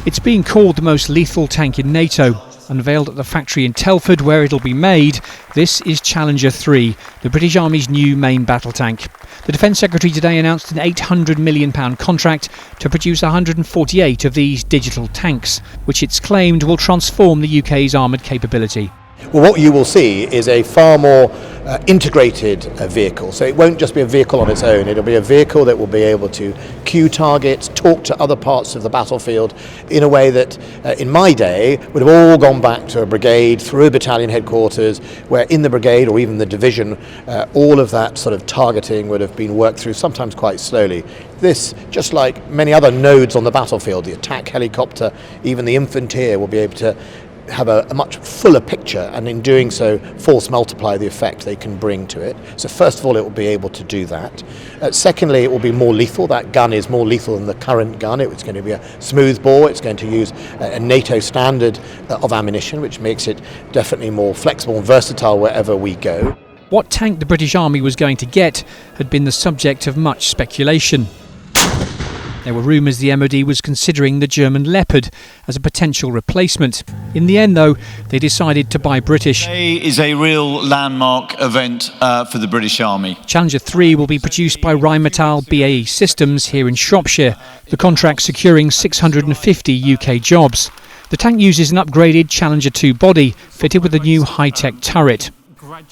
It's being called the most lethal tank in NATO. Unveiled at the factory in Telford where it'll be made, this is Challenger 3, the British Army's new main battle tank. The Defence Secretary today announced an £800 million contract to produce 148 of these digital tanks, which it's claimed will transform the UK's armoured capability. Well, what you will see is a far more integrated vehicle. So it won't just be a vehicle on its own, it'll be a vehicle that will be able to cue targets, talk to other parts of the battlefield in a way that in my day would have all gone back to a brigade, through a battalion headquarters, where in the brigade or even the division all of that sort of targeting would have been worked through, sometimes quite slowly. This, just like many other nodes on the battlefield, the attack helicopter, even the infanteer will be able to have a much fuller picture, and in doing so force multiply the effect they can bring to it. So first of all, it will be able to do that. Secondly, it will be more lethal. That gun is more lethal than the current gun. It's going to be a smooth bore. It's going to use a NATO standard of ammunition, which makes it definitely more flexible and versatile wherever we go. What tank the British Army was going to get had been the subject of much speculation. There were rumours the MOD was considering the German Leopard as a potential replacement. In the end, though, they decided to buy British. Today is a real landmark event for the British Army. Challenger 3 will be produced by Rheinmetall BAE Systems here in Shropshire, the contract securing 650 UK jobs. The tank uses an upgraded Challenger 2 body fitted with a new high-tech turret.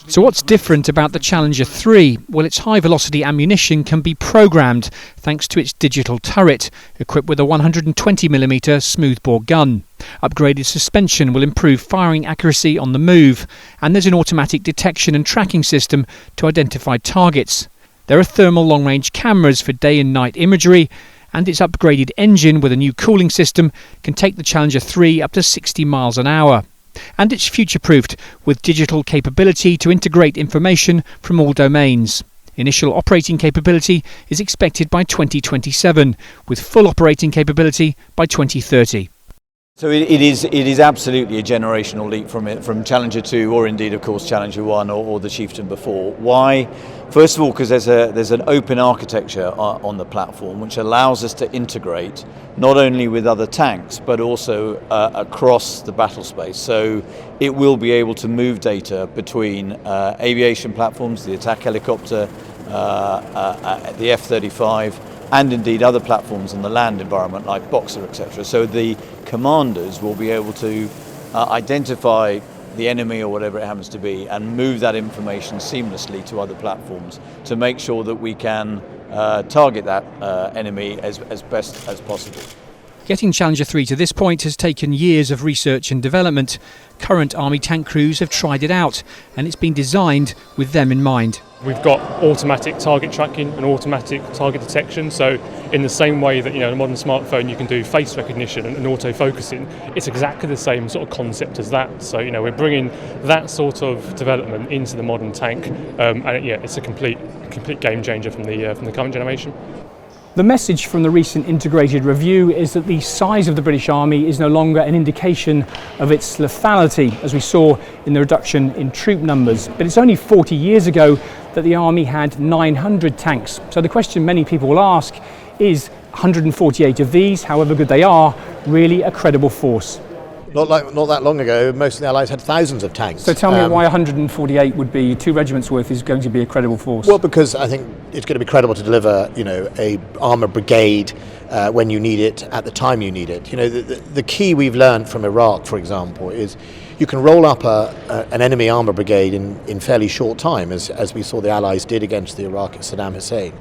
So what's different about the Challenger 3? Well, its high-velocity ammunition can be programmed thanks to its digital turret, equipped with a 120mm smoothbore gun. Upgraded suspension will improve firing accuracy on the move, and there's an automatic detection and tracking system to identify targets. There are thermal long-range cameras for day and night imagery, and its upgraded engine with a new cooling system can take the Challenger 3 up to 60 miles an hour. And it's future-proofed with digital capability to integrate information from all domains. Initial operating capability is expected by 2027, with full operating capability by 2030. So it is absolutely a generational leap from Challenger 2, or indeed of course Challenger 1 or the Chieftain before. Why? First of all, because there's an open architecture on the platform which allows us to integrate not only with other tanks but also across the battle space. So it will be able to move data between aviation platforms, the attack helicopter, the F-35, and indeed other platforms in the land environment like Boxer, etc. So the commanders will be able to identify the enemy or whatever it happens to be and move that information seamlessly to other platforms to make sure that we can target that enemy as best as possible. Getting Challenger 3 to this point has taken years of research and development. Current Army tank crews have tried it out, and it's been designed with them in mind. We've got automatic target tracking and automatic target detection. So in the same way that, in a modern smartphone you can do face recognition and auto-focusing, it's exactly the same sort of concept as that. So we're bringing that sort of development into the modern tank, and it's a complete game changer from the current generation. The message from the recent integrated review is that the size of the British Army is no longer an indication of its lethality, as we saw in the reduction in troop numbers. But it's only 40 years ago that the Army had 900 tanks. So the question many people will ask is 148 of these, however good they are, really a credible force? Not that long ago, most of the Allies had thousands of tanks. So tell me why 148 would be 2 regiments worth is going to be a credible force? Well, because I think it's going to be credible to deliver, a armoured brigade when you need it, at the time you need it. The key we've learned from Iraq, for example, is you can roll up an enemy armoured brigade in fairly short time, as we saw the Allies did against the Iraqi Saddam Hussein.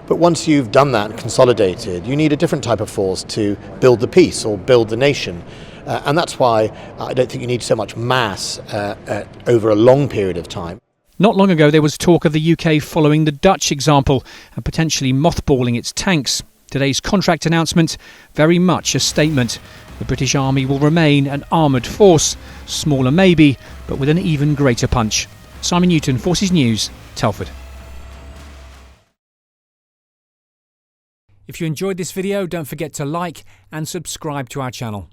But once you've done that and consolidated, you need a different type of force to build the peace or build the nation. And that's why I don't think you need so much mass over a long period of time. Not long ago there was talk of the UK following the Dutch example and potentially mothballing its tanks. Today's contract announcement, very much a statement. The British Army will remain an armoured force, smaller maybe, but with an even greater punch. Simon Newton, Forces News, Telford. If you enjoyed this video, don't forget to like and subscribe to our channel.